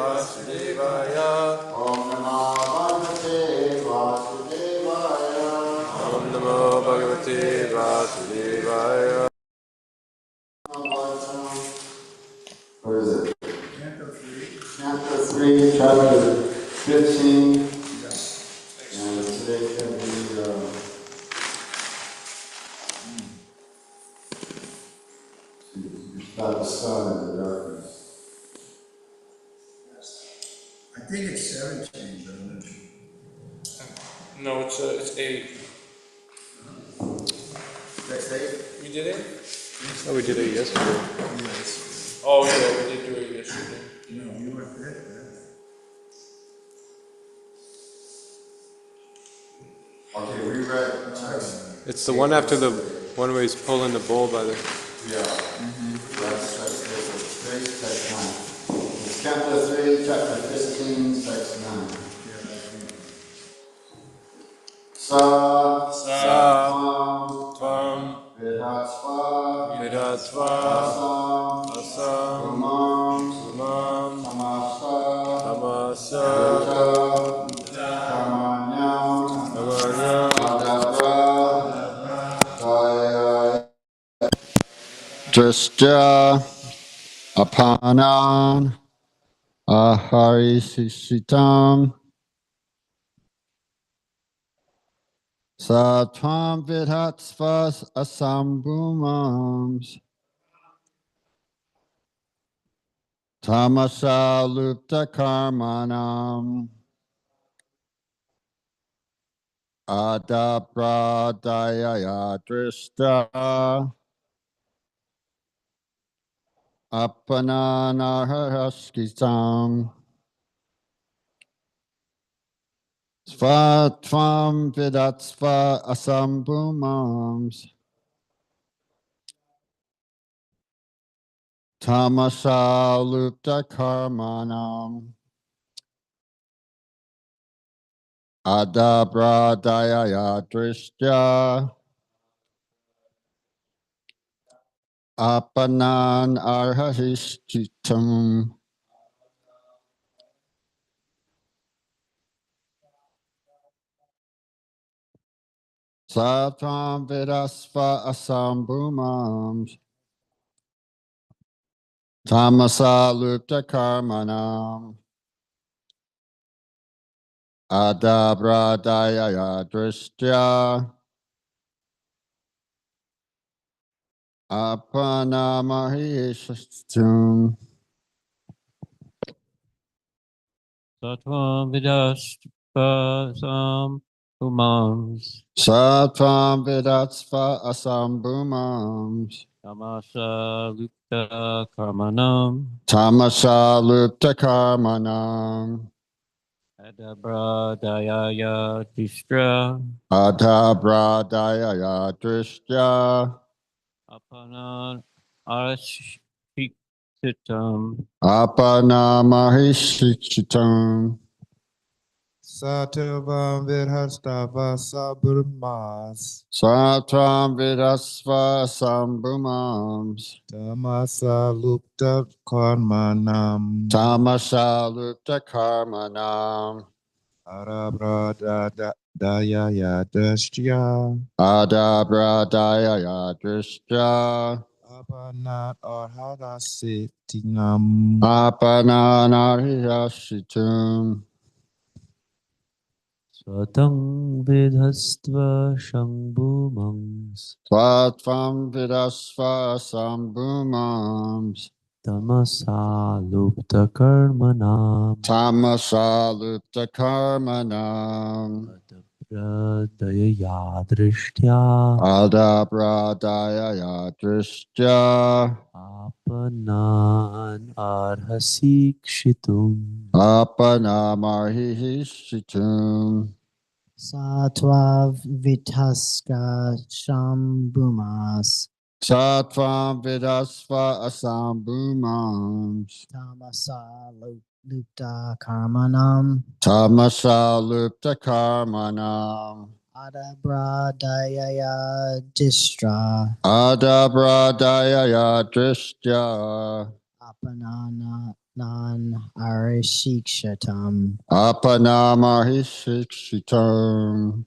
Vasudevaya. Om Namo Bhagavate Vasudevaya. Om Namo Bhagavate Vasudevaya. What is it? Canto 3, chapter 15. And today's going to be about the sun and the darkness. I think it's 17, but I'm not sure. No, it's 8. That's 8? We did it? Oh, we did it yesterday. Yes. Oh yeah, we did do it yesterday. No, you weren't there. Okay, we read. It's the one after the one where he's pulling the bull by the. Yeah. That's text 9. It's Canto 3, chapter 15, text 9. Sa Tvam Vidatva Asam Umam Tamasa Drishya Apanan Aharishitam Satvam Vidhatsvas Asambhumams Tamasa Lupta Karmanam Adapradayaya Drishta Apananaharaskitam Svatvam Vidatsva Asambhumams Tamasa Lupta Karmanam Adabradayaya Drishya Apanan Arhahishchitam Satvam Vidasva Asambhumams Tamasa Lupta Karmanam Adabradayaya Drishya Apanamahishtum Satvam Vidaspasam Umams Satvam Vidatsva Asambhumams Tamasa Lupta Karmanam Tamasa Lupta Karmanam Adabradayaya Distra Adabradayaya Drishya Apanan Arashiktitam Apanamahishchitam Satyavam Virhastava Sabrumas Satvam Vidasva Asambhumams Tamasa Lupta Karmanam Tamasa Lupta Karmanam Arabradayaya Dashya Adabradayaya Drishya Apanat Arhadasitinam Apananariyashitum Svatang Vidhastva Shambhumams Svatvam Vidasva Asambhumams Tamasa Lupta Karmanam Tamasa Lupta Karmanam Adabradayaya Drishtya Adabradayaya Drishya Apanan Arhasikshitum Apanamarhishitum Satva Vitaska Shambhumas Satvam Vidasva Asambhumams Tamasa Lupta Karmanam Tamasa Lupta Karmanam Adabradayaya Distra Adabradayaya Drishya Apanana Arishikshatam. Apanamahishikshitam.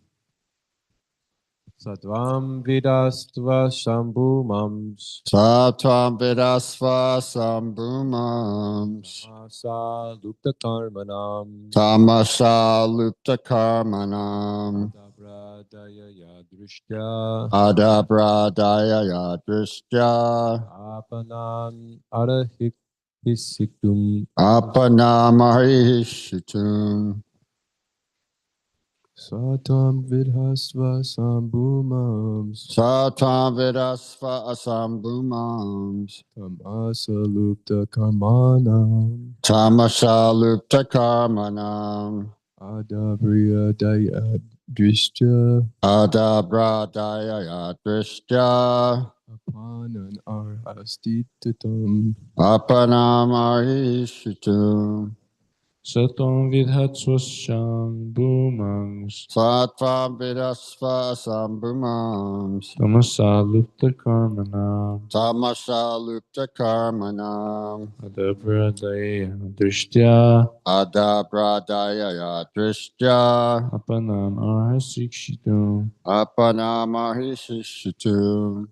Satvam vidastva shambhumams. Satvam vedasva sambhumams. Tamasa lupta karmanam. Tamasa lupta karmanam. Adabradaya yadrishtya. Adabradaya yadrishya. Apanan arahik hisiktum. Apanamahishitum. Satvam vidhasva shambhumams. Satvam vedasva asambhumams. Tamasa lupta karmanam. Tamasa lupta karmanam. Adabradaya drishtya. Adabradaya yadrishya. Apanan arhastitatam. Apanamahishitum. Satam vidhatsvasham bhumams. Satvam vedasva asambhumams. Tamasalupta karmanam. Tamasa lupta karmanam. Adabradaya drishtya. Adabradaya yadrishya. Apanam arhasikshitam. Apanamahishitum.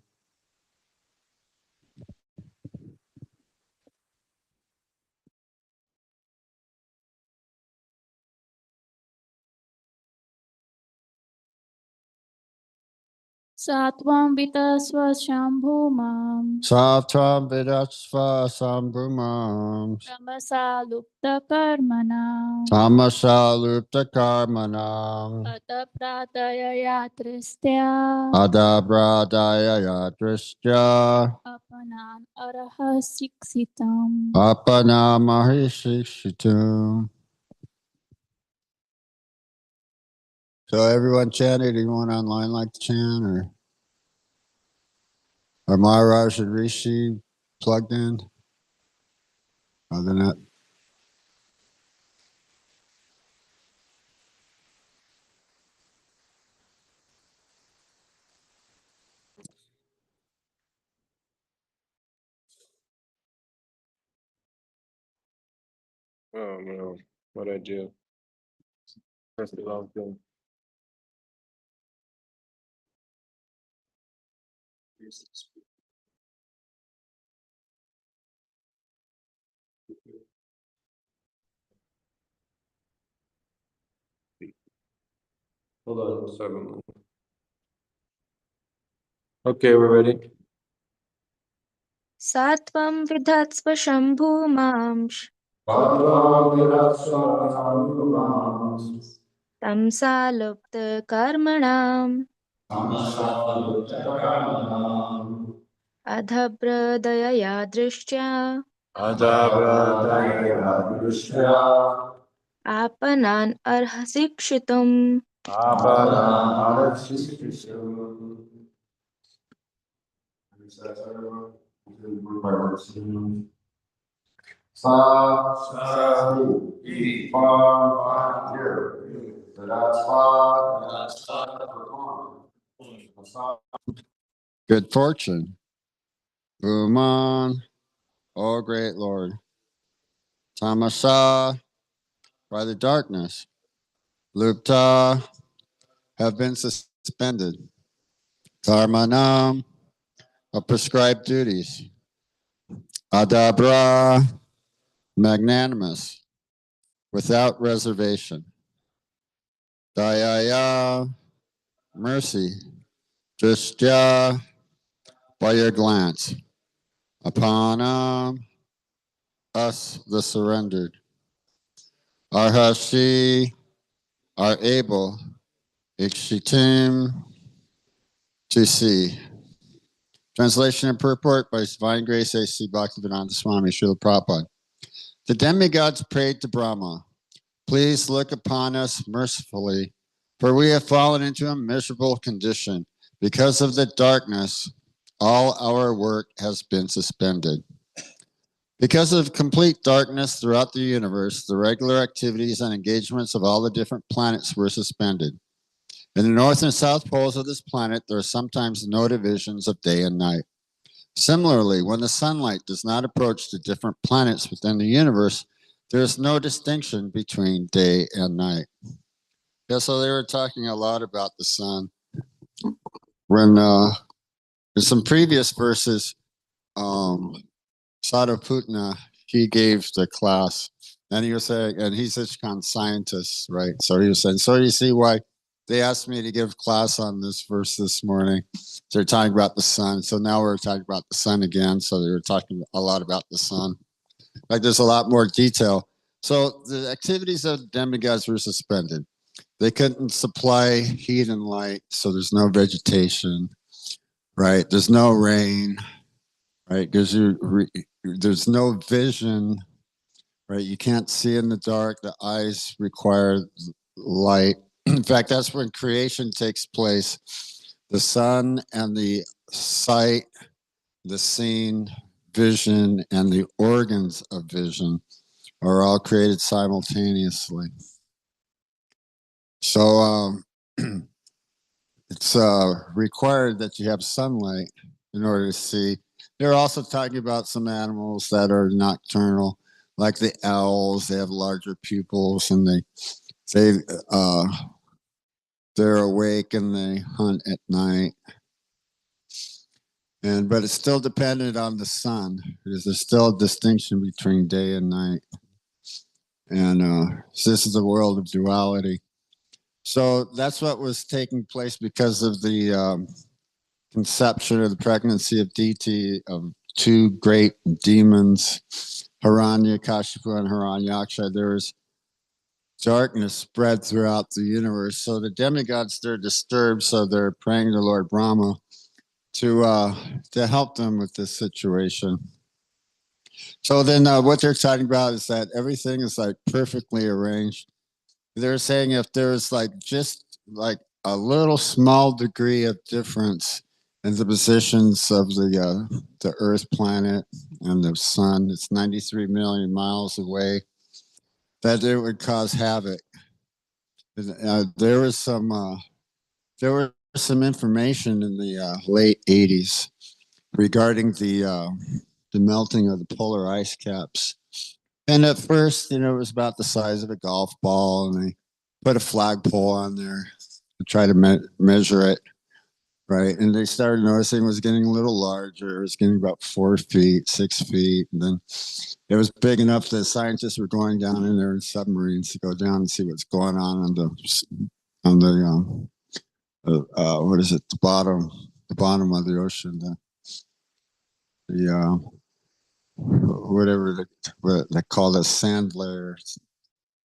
Satvam vitasva shambhumam. Satvam vedasva sambhumams. Tamasa lupta karmanam. Tamasa lupta karmanam. Ataprataya yatristya. Adabradaya yadrishya. Apanan arahasiksitam. Apanamahishitum. So everyone chanted, anyone online like to chant, or are Maharaj and Rishi plugged in? Other than that, Oh no, what'd I do? Pressed the wrong thing. Hold on, sorry. Okay, we're ready. Satvam vidhatsva shambhumamsh. Tamsa lupta karmanam. Adhabradaya yadrishya. Apanan arhasikshitum. good fortune. Bhuman, O great Lord. Tamasa, by the darkness. Lupta, have been suspended. Karmanam, of prescribed duties. Adabra, magnanimous, without reservation. Dayaya, mercy. Dristya, by your glance. Upon us, the surrendered. Arhashi, are able. Ikshitim, to see. Translation and purport by His Divine Grace A.C. Bhaktivedanta Swami Srila Prabhupada. The demigods prayed to Brahma, please look upon us mercifully, for we have fallen into a miserable condition. Because of the darkness, all our work has been suspended. Because of complete darkness throughout the universe, the regular activities and engagements of all the different planets were suspended. In the north and south poles of this planet, there are sometimes no divisions of day and night. Similarly, when the sunlight does not approach the different planets within the universe, there is no distinction between day and night. Yeah, so they were talking a lot about the sun. When in some previous verses, Sadhuputna, he gave the class, and he was saying, and he's such kind of scientist, right? So he was saying, so you see why they asked me to give class on this verse this morning. They're talking about the sun. So now we're talking about the sun again. So they were talking a lot about the sun. Like there's a lot more detail. So the activities of demigods were suspended. They couldn't supply heat and light, so there's no vegetation, right? There's no rain, right? Because there's no vision, right? You can't see in the dark. The eyes require light. In fact, that's when creation takes place. The sun and the sight, the seeing, vision, and the organs of vision are all created simultaneously. So it's required that you have sunlight in order to see. They're also talking about some animals that are nocturnal, like the owls. They have larger pupils, and they're awake and they hunt at night. But it's still dependent on the sun, because there's still a distinction between day and night. And so this is a world of duality. So that's what was taking place because of the conception of the pregnancy of Diti, of two great demons, Hiranyakashipu and Hiranyaksha. There was darkness spread throughout the universe. So the demigods, they're disturbed, so they're praying to Lord Brahma to help them with this situation. So then what they're talking about is that everything is like perfectly arranged. They're saying if there's like just like a little small degree of difference in the positions of the Earth planet and the sun, it's 93 million miles away, that it would cause havoc. There was some information in the late 80s regarding the melting of the polar ice caps. And at first, it was about the size of a golf ball, and they put a flagpole on there to try to measure it, right? And they started noticing it was getting a little larger. It was getting about 4 feet, 6 feet. And then it was big enough that scientists were going down in there in submarines to go down and see what's going on the what is it? The bottom of the ocean. Whatever they call the sand layer,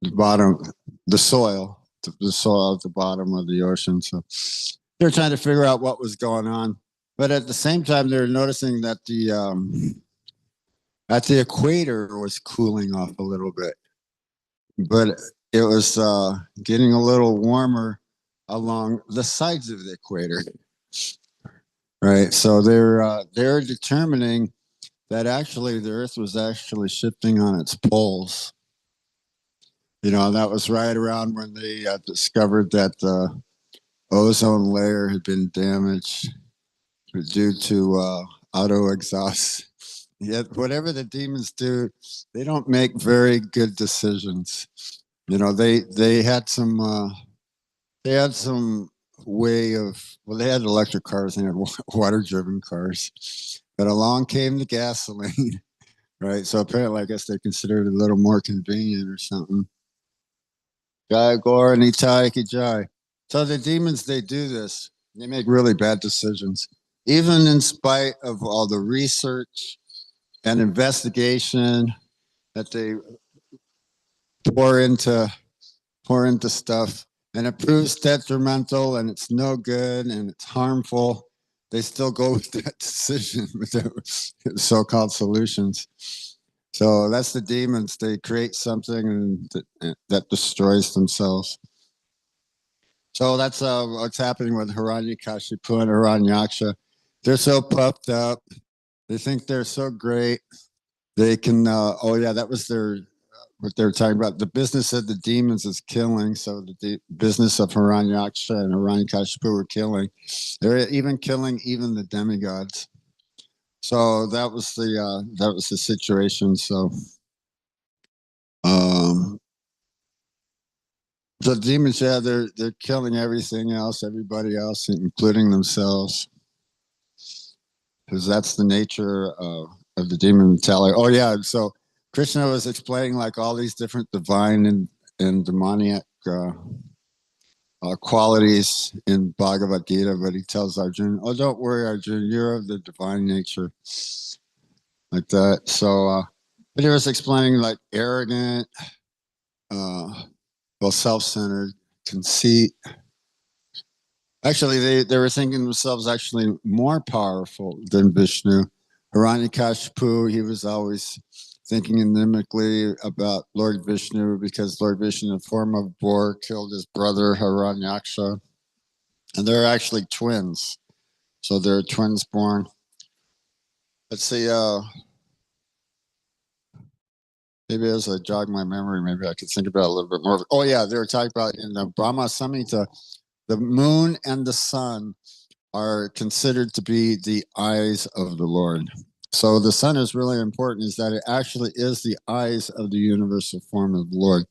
the bottom, the soil at the bottom of the ocean. So they're trying to figure out what was going on, but at the same time, they're noticing that at the equator was cooling off a little bit, but it was getting a little warmer along the sides of the equator, right? So they're determining that actually the Earth was actually shifting on its poles. That was right around when they discovered that the ozone layer had been damaged due to auto exhaust. Yet whatever the demons do, they don't make very good decisions. They had some way of, they had electric cars and they had water driven cars, but along came the gasoline, right? So apparently I guess they considered it a little more convenient or something. Jai Gaur Nitai Ki Jai. So the demons, they do this. They make really bad decisions, even in spite of all the research and investigation that they pour into stuff, and it proves detrimental and it's no good and it's harmful. They still go with that decision with their so-called solutions. So that's the demons. They create something that destroys themselves. So that's what's happening with Hiranyakashipu and Hiranyaksha. They're so puffed up. They think they're so great. They can, that was what they're talking about. The business of the demons is killing. So the business of Hiranyaksha and Hiranyakashipu were killing. They're even killing even the demigods. So that was the situation. So um, the demons, yeah, they're killing everything else, everybody else, including themselves, because that's the nature of the demon mentality. Oh yeah, so Krishna was explaining like all these different divine and demoniac qualities in Bhagavad Gita, but he tells Arjuna, "Oh, don't worry, Arjuna, you're of the divine nature," like that. So, but he was explaining like arrogant, self-centered, conceit. Actually, they were thinking themselves actually more powerful than Vishnu. Hiranyakashipu, he was always thinking inimically about Lord Vishnu because Lord Vishnu, in the form of boar, killed his brother Hiranyaksha. And they're actually twins. So they're twins born. Let's see, maybe as I jog my memory, maybe I could think about it a little bit more. Oh yeah, they were talking about in the Brahma Samhita, the moon and the sun are considered to be the eyes of the Lord. So the sun is really important, is that it actually is the eyes of the universal form of the Lord.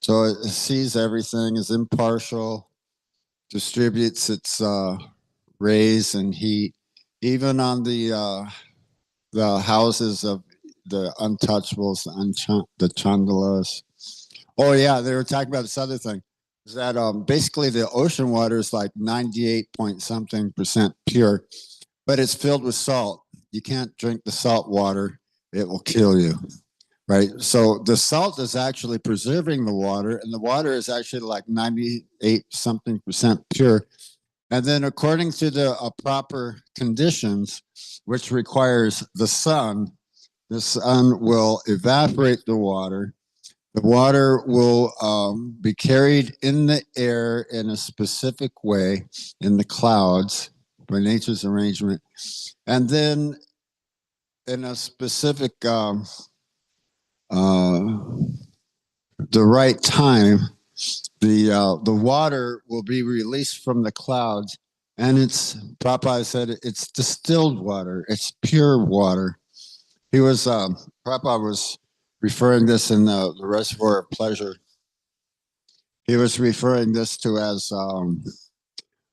So it sees everything, is impartial, distributes its rays and heat, even on the houses of the untouchables, the chandalas. Oh yeah, they were talking about this other thing. Is that basically the ocean water is like 98 point something percent pure, but it's filled with salt. You can't drink the salt water; it will kill you. Right. So the salt is actually preserving the water, and the water is actually like 98 something percent pure. And then, according to the proper conditions, which requires the sun will evaporate the water. The water will be carried in the air in a specific way in the clouds by nature's arrangement. And then, in a specific, the right time, the water will be released from the clouds, and Prabhupada said it's distilled water, it's pure water. Prabhupada was referring this in the Reservoir of Pleasure. He was referring this to as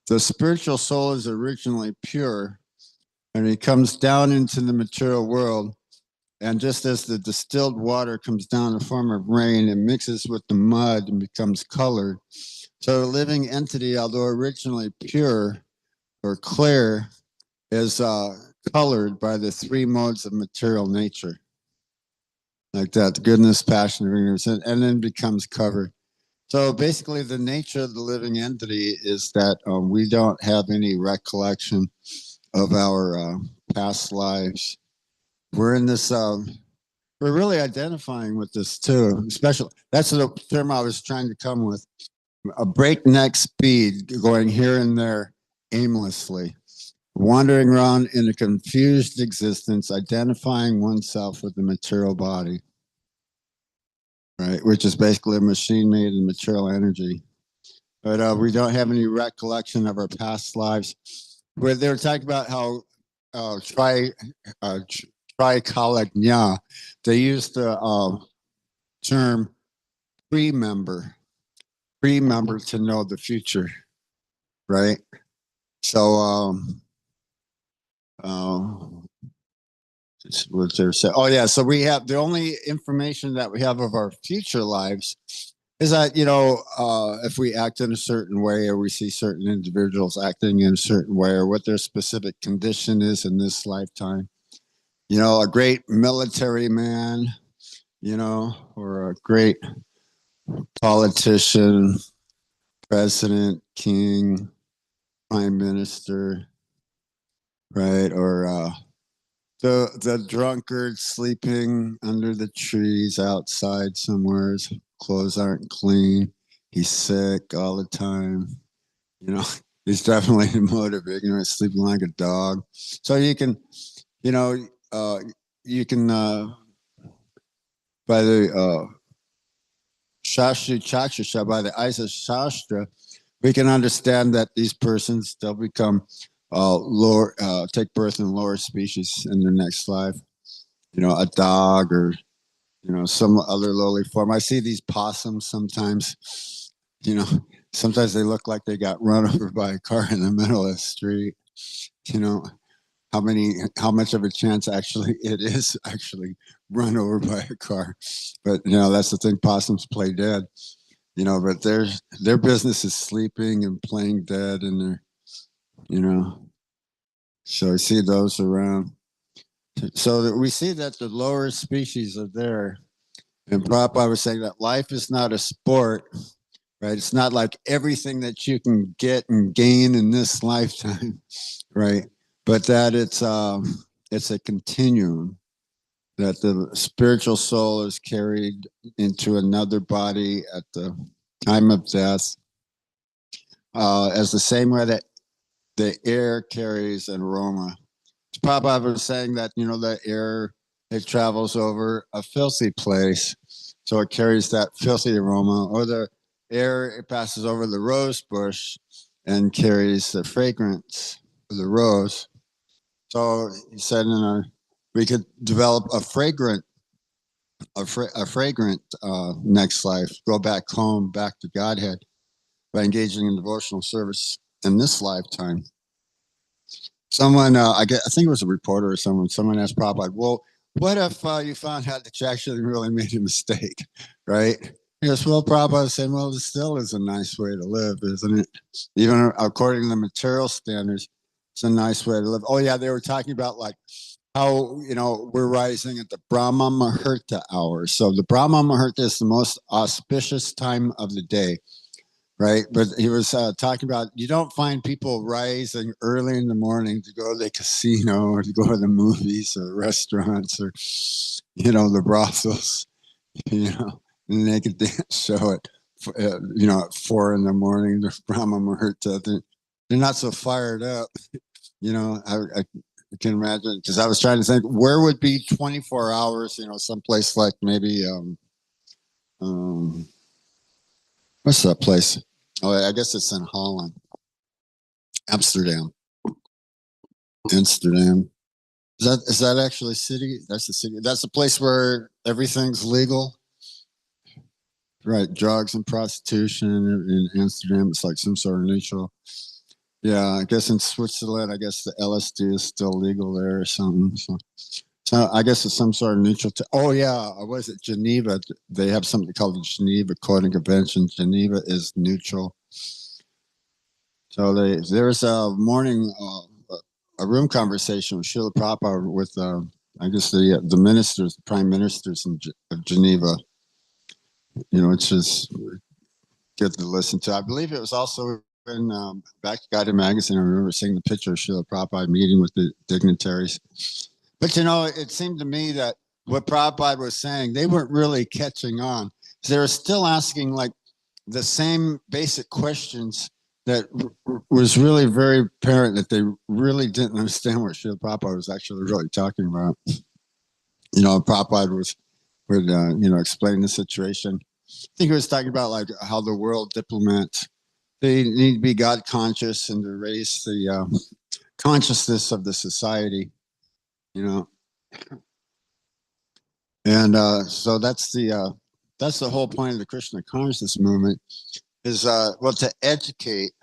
the spiritual soul is originally pure, and it comes down into the material world. And just as the distilled water comes down in the form of rain and mixes with the mud and becomes colored, so a living entity, although originally pure or clear, is colored by the three modes of material nature. Like that, goodness, passion, ignorance, and then becomes covered. So basically, the nature of the living entity is that we don't have any recollection of our past lives. We're in this. We're really identifying with this too. Especially, that's the term I was trying to come with. A breakneck speed, going here and there aimlessly, wandering around in a confused existence, identifying oneself with the material body. Right, which is basically a machine made of material energy. But we don't have any recollection of our past lives. Where they were talking about how trikalagnya, they use the term pre-member to know the future, right? So what they're saying. Oh yeah, so we have the only information that we have of our future lives is that if we act in a certain way or we see certain individuals acting in a certain way or what their specific condition is in this lifetime. A great military man, or a great politician, president, king, prime minister, right? Or the drunkard sleeping under the trees outside somewhere. His clothes aren't clean. He's sick all the time. He's definitely in mode of ignorance, sleeping like a dog. So you can, by the Shastri Chakshasha, by the eyes of Shastra, we can understand that these persons, they'll become take birth in lower species in their next life. A dog or some other lowly form. I see these possums sometimes. Sometimes they look like they got run over by a car in the middle of the street. How much of a chance actually it is actually run over by a car. But that's the thing, possums play dead. But their business is sleeping and playing dead, and so I see those around. So we see that the lower species are there. And Prabhupada was saying that life is not a sport, right? It's not like everything that you can get and gain in this lifetime, right? But that it's a continuum, that the spiritual soul is carried into another body at the time of death, as the same way that the air carries an aroma. Prabhupada was saying that, the air, it travels over a filthy place, so it carries that filthy aroma, or the air, it passes over the rose bush and carries the fragrance of the rose. So he said, we could develop a fragrant next life, go back home, back to Godhead, by engaging in devotional service in this lifetime. Someone, I think it was a reporter or someone asked Prabhupada, well, what if you found out that you actually really made a mistake, right? He goes, well, Prabhupada said, well, this still is a nice way to live, isn't it? Even according to the material standards, it's a nice way to live. Oh, yeah, they were talking about like how, we're rising at the Brahma Muhurta hour. So the Brahma Muhurta is the most auspicious time of the day. Right. But he was talking about, you don't find people rising early in the morning to go to the casino or to go to the movies or restaurants or, the brothels, the naked dance show at 4 in the morning, the Brahma Muhurta. They're not so fired up. I can imagine, because I was trying to think where would be 24 hours, someplace like maybe, what's that place? Oh, I guess it's in Holland. Amsterdam. Is that actually a city? That's the city. That's the place where everything's legal. Right. Drugs and prostitution in Amsterdam. It's like some sort of neutral. Yeah, I guess in Switzerland, I guess the LSD is still legal there or something. So I guess it's some sort of neutral. Oh yeah, was it Geneva? They have something called the Geneva Coding Convention. Geneva is neutral. So there's a morning, a room conversation with Srila Prabhupada with, I guess the ministers, the prime ministers of Geneva. It's just good to listen to. I believe it was also in Back to Guided Magazine. I remember seeing the picture of Srila Prabhupada meeting with the dignitaries. But it seemed to me that what Prabhupada was saying, they weren't really catching on. They were still asking like the same basic questions that was really very apparent that they really didn't understand what Srila Prabhupada was actually really talking about. Prabhupada would explain the situation. I think he was talking about like how the world diplomats, they need to be God conscious and to raise the consciousness of the society, And so that's the whole point of the Krishna consciousness movement is to educate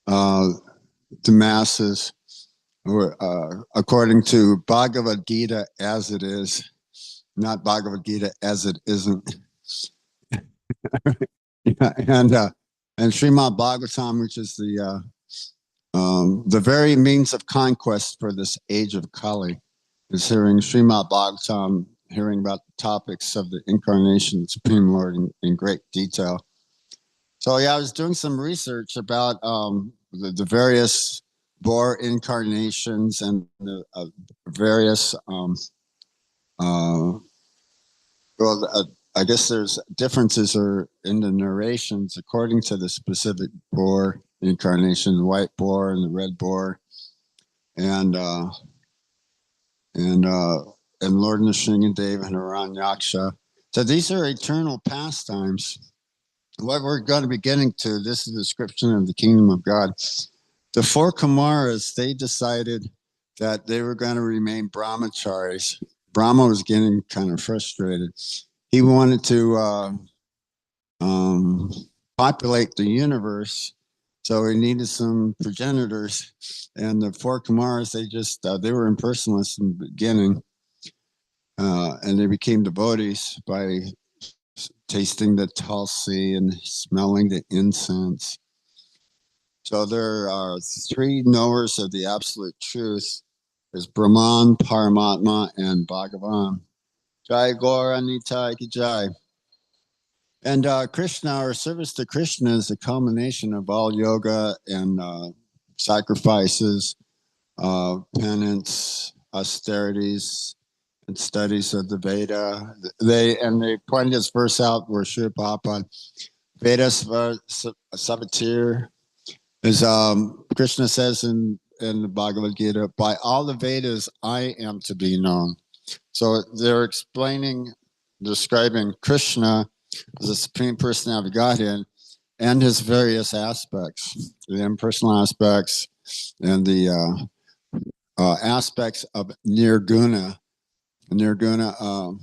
the masses, according to Bhagavad Gita as it is, not Bhagavad Gita as it isn't. And Srimad Bhagavatam, which is the very means of conquest for this age of Kali, is hearing Srimad Bhagavatam, hearing about the topics of the incarnation of the Supreme Lord in great detail. So yeah, I was doing some research about the various Boar incarnations and the various, I guess there's differences in the narrations according to the specific Boar incarnation, the white boar and the red boar, and Lord Nrsimhadev and Hiranyaksha. So these are eternal pastimes. What we're going to be getting to, this is a description of the kingdom of God. the four Kumaras, they decided that they were going to remain brahmacharis. Brahma was getting kind of frustrated. He wanted to populate the universe, so he needed some progenitors. And the four Kumaras, they were impersonalists in the beginning, and they became devotees by tasting the tulsi and smelling the incense. So there are three knowers of the absolute truth. There's Brahman, Paramatma, and Bhagavan. Jai Gaura Nitai Ki Jai. And Krishna, our service to Krishna, is a culmination of all yoga and sacrifices, penance, austerities, and studies of the Veda. They pointed this verse out where Sri Prabhupada, Vedas Sabatir, is Krishna says in the Bhagavad Gita, by all the Vedas I am to be known. So they're describing Krishna as the Supreme Personality of Godhead and his various aspects, the impersonal aspects and the aspects of Nirguna. Nirguna,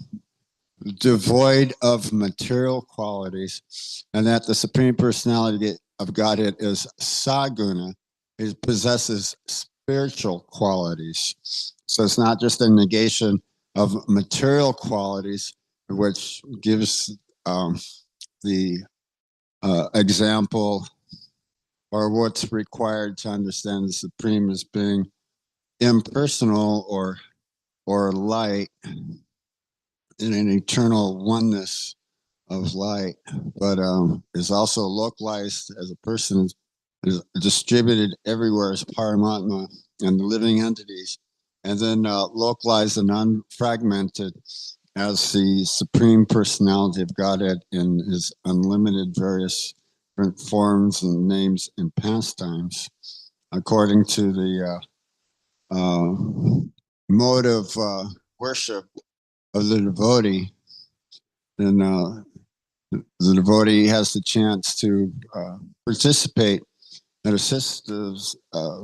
devoid of material qualities, and that the Supreme Personality of Godhead is Saguna. It possesses spiritual qualities. So it's not just a negation of material qualities, which gives the example or what's required to understand the Supreme as being impersonal or light in an eternal oneness of light, but is also localized as a person, is distributed everywhere as Paramatma and the living entities, and then localized and unfragmented as the Supreme Personality of Godhead in his unlimited various different forms and names and pastimes, according to the mode of worship of the devotee. Then the devotee has the chance to participate and assist the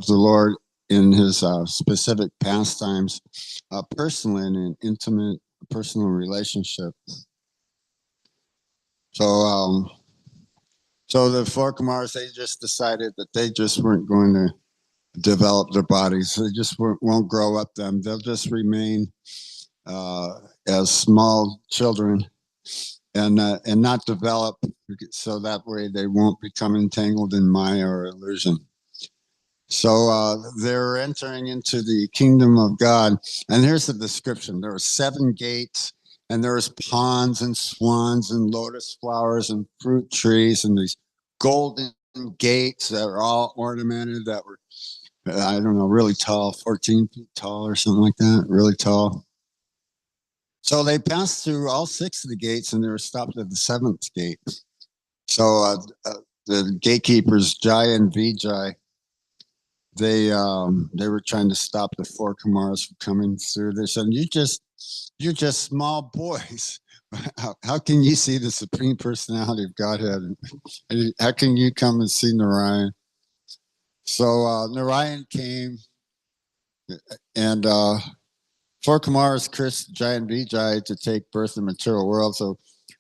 Lord in his specific pastimes, personally in an intimate personal relationship. So, so the four Kumaras, they just decided that they just weren't going to develop their bodies. They just won't grow up them. They'll just remain as small children and not develop, so that way they won't become entangled in Maya or illusion. So they're entering into the kingdom of God. And here's the description. There were 7 gates, and there was ponds and swans and lotus flowers and fruit trees and these golden gates that were all ornamented, that were, I don't know, really tall, 14 feet tall or something like that, really tall. So they passed through all 6 of the gates, and they were stopped at the 7th gate. So the gatekeepers, Jai and Vijay, they were trying to stop the 4 Kumaras from coming through. They said, you're just small boys. How can you see the Supreme Personality of Godhead? How can you come and see Narayan? So Narayan came, and 4 Kumaras, Chris, Jai, and Vijay, to take birth in the material world. So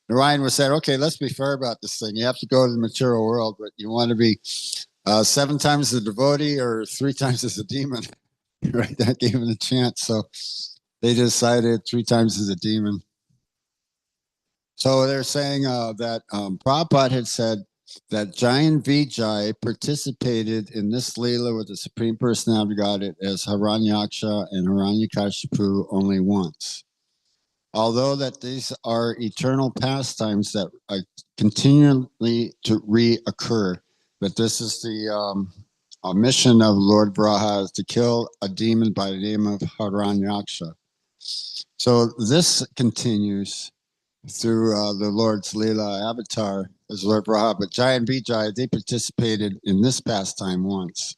Narayan was said, okay, let's be fair about this thing. You have to go to the material world, but you want to be 7 times as a devotee or 3 times as a demon. Right? That gave him a chance. So they decided 3 times as a demon. So they're saying that Prabhupada had said that Jai and Vijay participated in this Leela with the Supreme Personality of Godhead as Hiranyaksha and Hiranyakashipu only once. Although that these are eternal pastimes that continually to reoccur, but this is the mission of Lord Braha, is to kill a demon by the name of Hiranyaksha. So this continues through the Lord's Leela avatar as Lord Braha, but Jai and Vijay, they participated in this pastime once.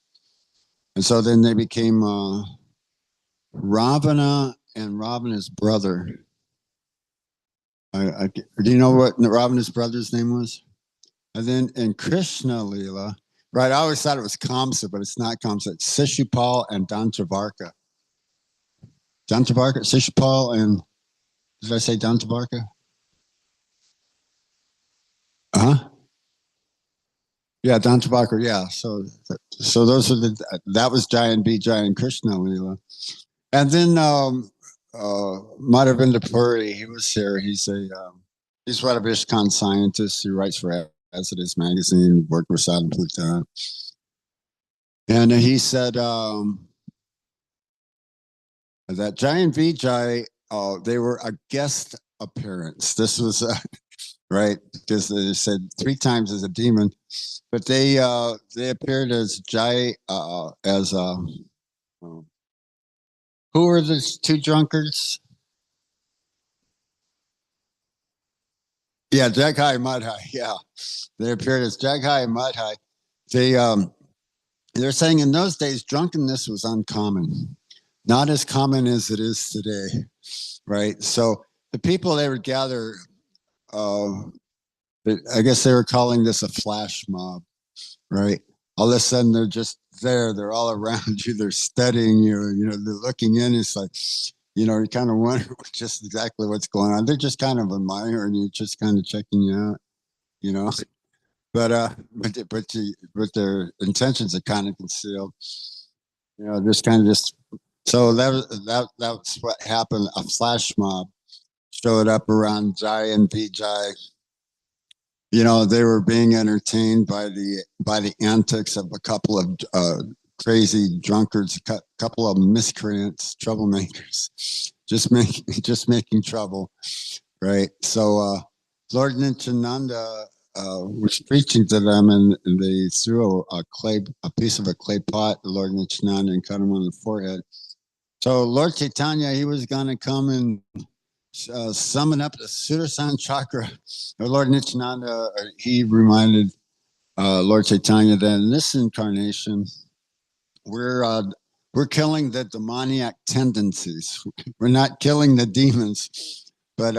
And so then they became Ravana and Ravana's brother. Do you know what Ravana's brother's name was? And then in Krishna Leela, Right. I always thought it was Kamsa, but it's not Kamsa. It's Sishupal and Dantavarka. Dantavarka, Sishupal, and did I say Dantavarka? Uh-huh. Yeah, Dantavarka, yeah. So those are that was Jai and Vijay and Krishna Leela. And then Madhavinda Puri, he was here. He's one of ISKCON scientists. He writes for As magazine, worked with Sadhu Pluton. And he said that Jai and Vijay, they were a guest appearance. This was right because they said 3 times as a demon, but they appeared as Jai as who were the 2 drunkards? Yeah, Jagai and Madhai. Yeah, they appeared as Jagai and Madhai. They're saying in those days drunkenness was uncommon, not as common as it is today, right? So the people they would gather, I guess they were calling this a flash mob, right? All of a sudden they're just there, they're all around you, they're studying you, they're looking in. It's like, you kind of wonder just exactly what's going on. They're just kind of admiring you, just kind of checking you out, but their intentions are kind of concealed, just kind of so that's what happened. A flash mob showed up around Jai and Vijay. They were being entertained by the antics of a couple of crazy drunkards, a couple of miscreants, troublemakers, just making trouble, right? So Lord Nityananda was preaching to them, and they threw a piece of a clay pot to Lord Nityananda and cut him on the forehead. So Lord Chaitanya, he was going to come and summon up the Sudarshan chakra. Lord Nityananda, he reminded Lord Chaitanya that in this incarnation, we're killing the demoniac tendencies. We're not killing the demons, but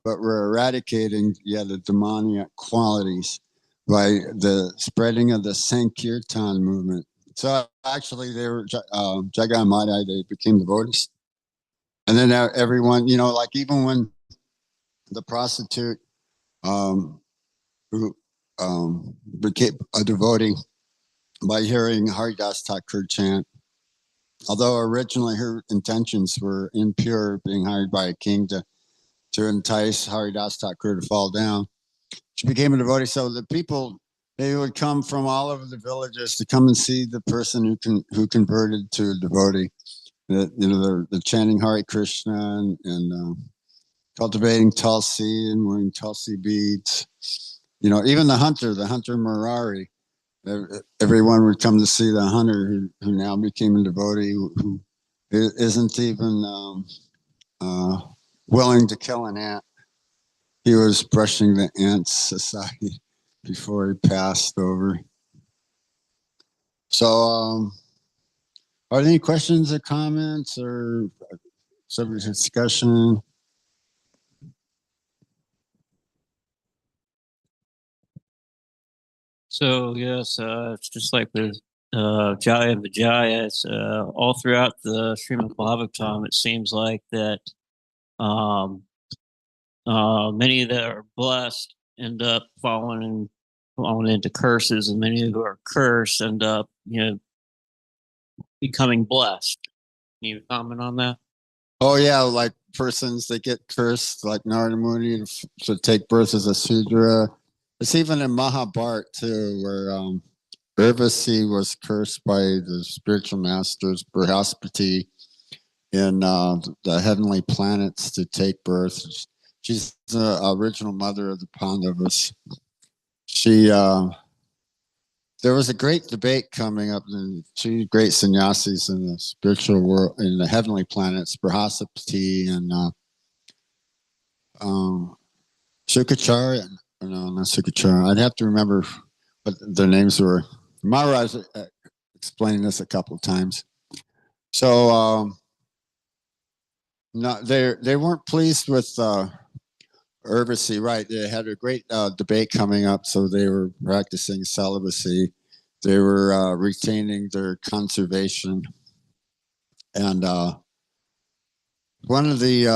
we're eradicating the demoniac qualities by the spreading of the Sankirtan movement. So actually, they were Jagai and Madhai, they became devotees. And then everyone, like even when the prostitute who became a devotee by hearing Haridas Thakur chant, although originally her intentions were impure, being hired by a king to entice Haridas Thakur to fall down, she became a devotee. So the people, they would come from all over the villages to come and see the person who converted to a devotee. They're chanting Hare Krishna and cultivating Tulsi and wearing Tulsi beads. Even the hunter Murari, everyone would come to see the hunter who now became a devotee who isn't even willing to kill an ant. He was brushing the ants aside before he passed over. So, are there any questions or comments or subject of discussion? So yes, it's just like the Jaya and Vijaya. It's all throughout the Srimad Bhagavatam. It seems like that many that are blessed end up falling into curses, and many who are cursed end up, becoming blessed. Can you comment on that? Oh yeah, like persons that get cursed, like Narada Muni, to take birth as a Sudra. It's even in Mahabharata too, where Urvasi was cursed by the spiritual masters, Brihaspati, in the heavenly planets to take birth. She's the original mother of the Pandavas. There was a great debate coming up, and 2 great sannyasis in the spiritual world, in the heavenly planets, Brihaspati and Shukacharya. No, not Shukacharya. I'd have to remember what their names were. Maharaj explained this a couple of times. So no, they weren't pleased with Urvasi, right? They had a great debate coming up, so they were practicing celibacy, they were retaining their conservation. And one of the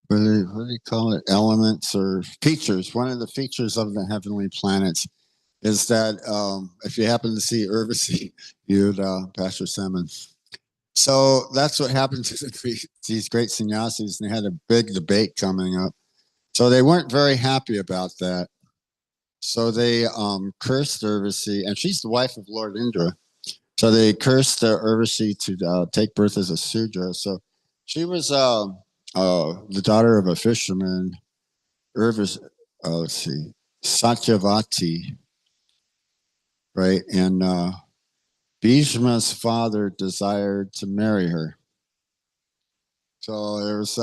what do you call it? Elements or features. One of the features of the heavenly planets is that if you happen to see Urvasi, you'd Pastor Salmon. So that's what happened to these great sannyasis. They had a big debate coming up. So they weren't very happy about that. So they cursed Urvasi, and she's the wife of Lord Indra. So they cursed Urvasi to take birth as a Sudra. So she was the daughter of a fisherman, let's see, Satyavati, right? And Bhishma's father desired to marry her. So there was,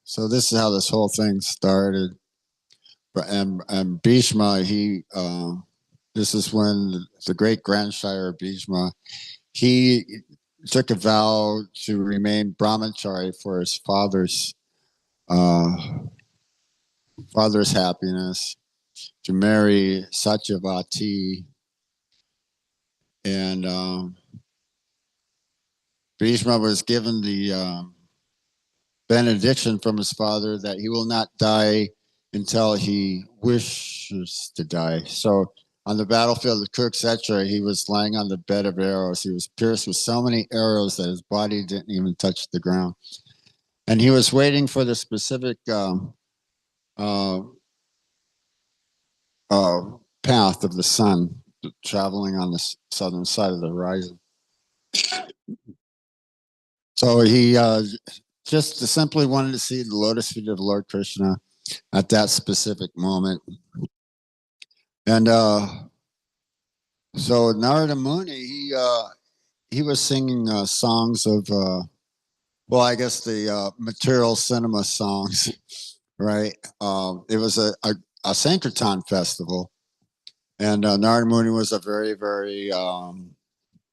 so this is how this whole thing started. And Bhishma, this is when the great grandshire of Bhishma, he took a vow to remain brahmachari for his father's happiness, to marry Satyavati, and Bhishma was given the benediction from his father that he will not die until he wishes to die. So on the battlefield of Kurukshetra, he was lying on the bed of arrows. He was pierced with so many arrows that his body didn't even touch the ground. And he was waiting for the specific path of the sun traveling on the southern side of the horizon. So he just simply wanted to see the lotus feet of Lord Krishna at that specific moment. And so Narada Muni, he was singing songs of, well, I guess the material cinema songs, right? It was a Sankirtan festival. And Narada Muni was a very, very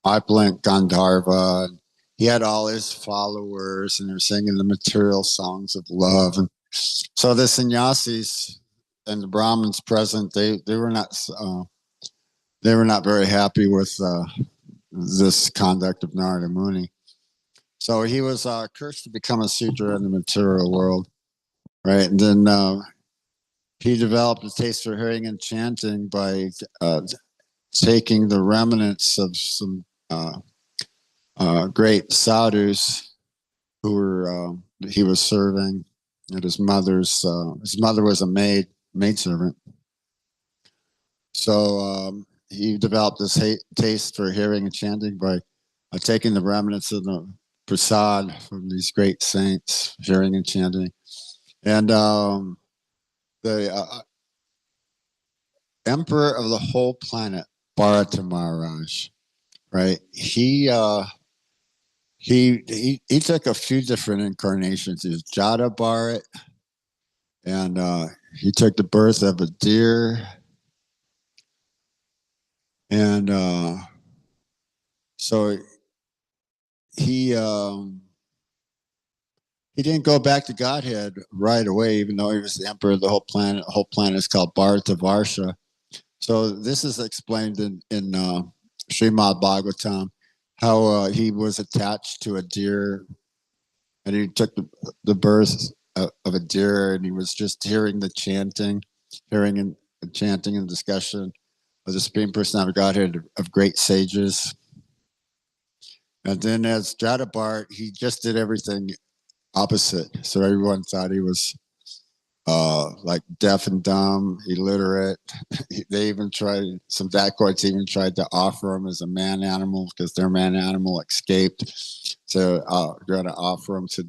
opulent Gandharva. He had all his followers, and they were singing the material songs of love. And so the sannyasis and the Brahmins present, they were not very happy with this conduct of Narada Muni. So he was cursed to become a Sudra in the material world, right? And then he developed a taste for hearing and chanting by taking the remnants of some great sadhus who were he was serving at his mother was a maidservant. So he developed this taste for hearing and chanting by taking the remnants of the prasad from these great saints, hearing and chanting. And the emperor of the whole planet, Bharata Maharaj, right? He took a few different incarnations. He was Jada Bharat, and he took the birth of a deer. And so he didn't go back to Godhead right away, even though he was the emperor of the whole planet. The whole planet is called Bharata Varsha. So this is explained in Srimad Bhagavatam, how he was attached to a deer, and he took the birth of a deer, and he was just hearing the chanting, and discussion of the Supreme Personality of Godhead of great sages. And then as Jadabhart, he just did everything opposite. So everyone thought he was like deaf and dumb, illiterate. They even tried, some dacoits even tried to offer him as a man animal because their man animal escaped. So they're going to offer him to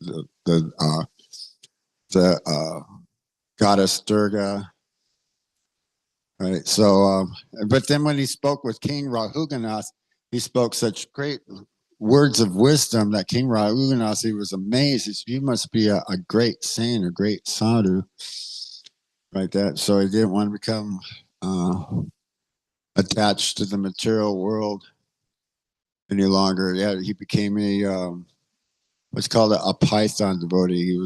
the goddess Durga. Right. So, but then when he spoke with King Rahuganath, he spoke such great words of wisdom that King Rahuganath, he was amazed. He said, "You must be a great saint, a great sadhu." Like that. So he didn't want to become attached to the material world any longer. Yeah, he became a what's called a Python devotee.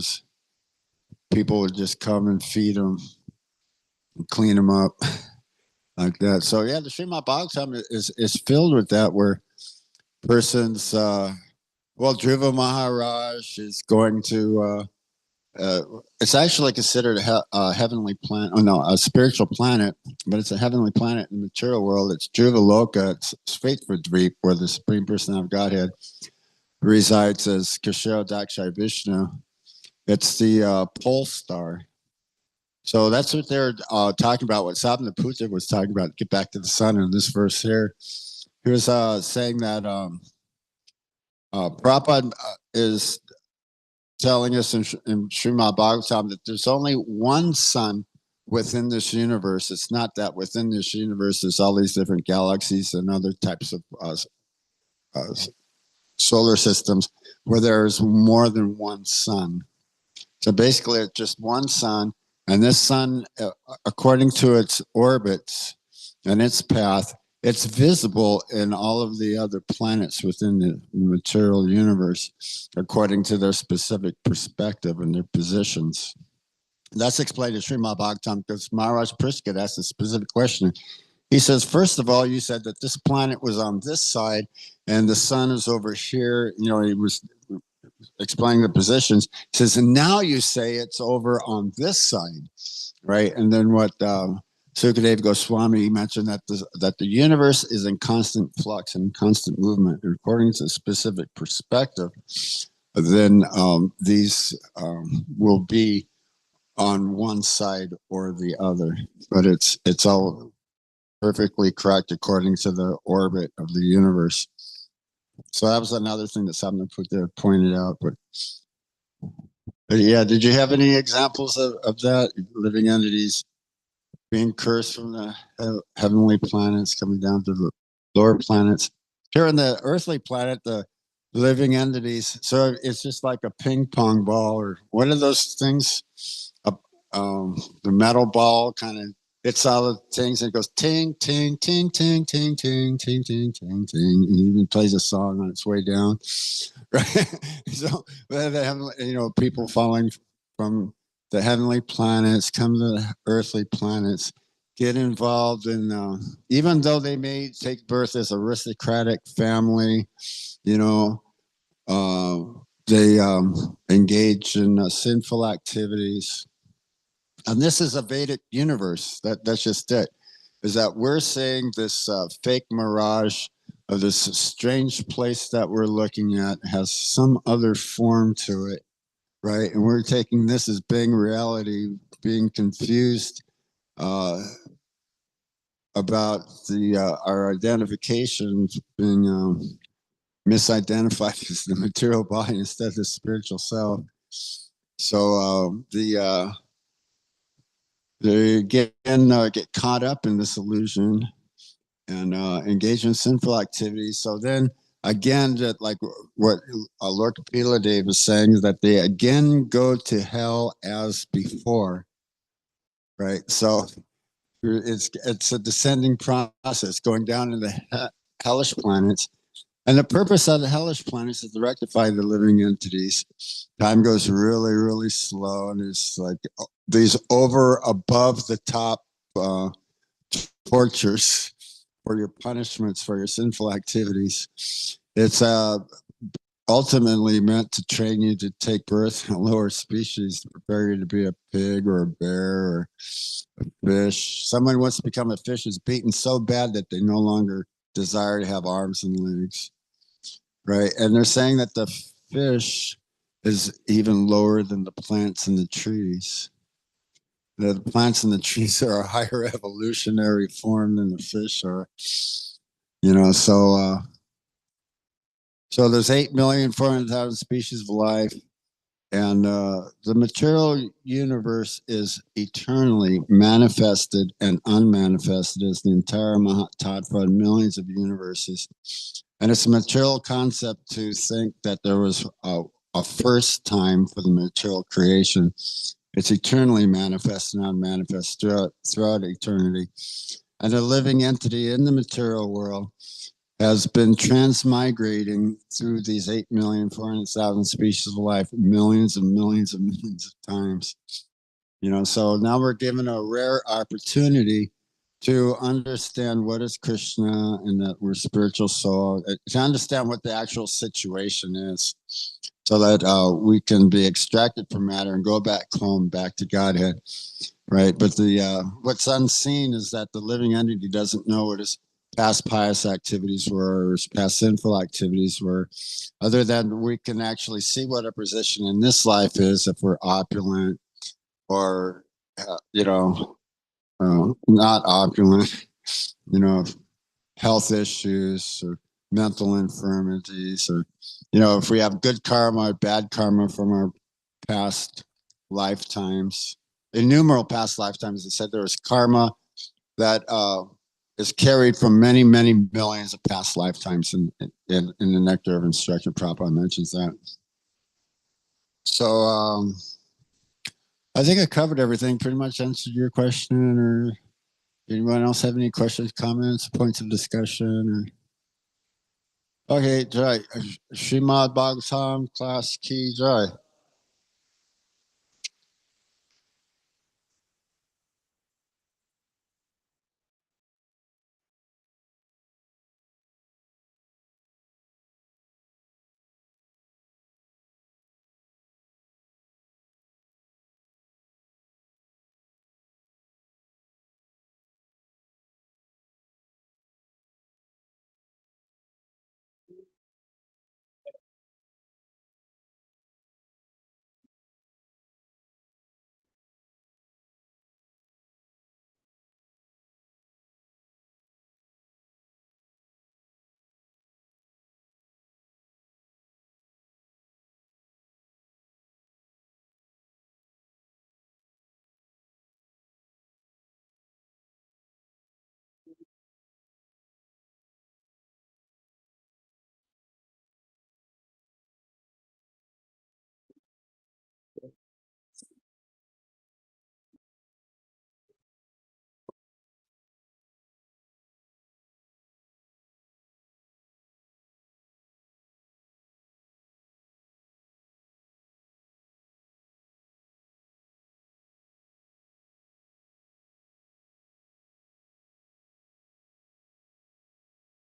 People would just come and feed him and clean him up. like that. So yeah, the Srimad Bhagavatam is filled with that, where persons, well, Dhruva Maharaj is going to, it's actually considered a heavenly planet. Oh no, a spiritual planet, but it's a heavenly planet in the material world. It's Dhruva Loka. It's Svetva Dweep, where the Supreme Person of Godhead resides as Kishore Dakshai Vishnu. It's the pole star. So that's what they're talking about. What Sabna Puja was talking about. Get back to the sun in this verse here. He was saying that Prabhupada is telling us in Srimad Bhagavatam that there's only one sun within this universe. It's not that within this universe there's all these different galaxies and other types of solar systems where there's more than one sun. So basically, it's just one sun, and this sun, according to its orbits and its path, it's visible in all of the other planets within the material universe, according to their specific perspective and their positions. That's explained in Srimad Bhagavatam because Maharaj Prishkat asked a specific question. He says, first of all, you said that this planet was on this side and the sun is over here. You know, he was explaining the positions. He says, and now you say it's over on this side, right? And then what Sukadeva Goswami mentioned that the universe is in constant flux and constant movement. And according to a specific perspective, then these will be on one side or the other. But it's all perfectly correct according to the orbit of the universe. So that was another thing that Sabna put there, pointed out. But yeah, did you have any examples of that? Living entities being cursed from the heavenly planets coming down to the lower planets. Here on the earthly planet, the living entities, so it's just like a ping pong ball, or what are those things? The metal ball kind of hits all the things and it goes ting, ting, ting, ting, ting, ting, ting, ting, ting, ting. And even plays a song on its way down. Right? So they have, people falling from the heavenly planets, come to the earthly planets, get involved in, even though they may take birth as aristocratic family, they engage in sinful activities. And this is a Vedic universe. That's just it. Is that we're seeing this fake mirage of this strange place that we're looking at has some other form to it, right? And we're taking this as being reality, being confused about our identifications being misidentified as the material body instead of the spiritual self. So they get caught up in this illusion and engage in sinful activities. So then again, that like what Lord Kapila Dev was saying, is that they again go to hell as before, right? So it's a descending process going down in the hellish planets. And the purpose of the hellish planets is to rectify the living entities. Time goes really, really slow, and it's like these above the top tortures for your punishments for your sinful activities. It's ultimately meant to train you to take birth in a lower species, to prepare you to be a pig or a bear or a fish. Someone wants to become a fish is beaten so bad that they no longer desire to have arms and legs, right? And they're saying that the fish is even lower than the plants and the trees. The plants and the trees are a higher evolutionary form than the fish are, so there's 8,400,000 species of life, and the material universe is eternally manifested and unmanifested as the entire Mahatattva and millions of universes. And it's a material concept to think that there was a first time for the material creation. It's eternally manifest and unmanifest throughout eternity. And a living entity in the material world has been transmigrating through these 8,400,000 species of life millions and millions and millions of times. So now we're given a rare opportunity to understand what is Krishna and that we're spiritual soul, to understand what the actual situation is, so that we can be extracted from matter and go back home, back to Godhead, right? But what's unseen is that the living entity doesn't know what his past pious activities were, or his past sinful activities were, other than we can actually see what our position in this life is if we're opulent or, not opulent, health issues or mental infirmities, or, if we have good karma or bad karma from our past lifetimes, innumerable past lifetimes. It said there was karma that is carried from many, many millions of past lifetimes in the Nectar of Instruction. Prabhupada mentions that. So I think I covered everything, pretty much answered your question. Or anyone else have any questions, comments, points of discussion? Or... Okay, Jai. Srimad Bhagavatam, class key, Jai.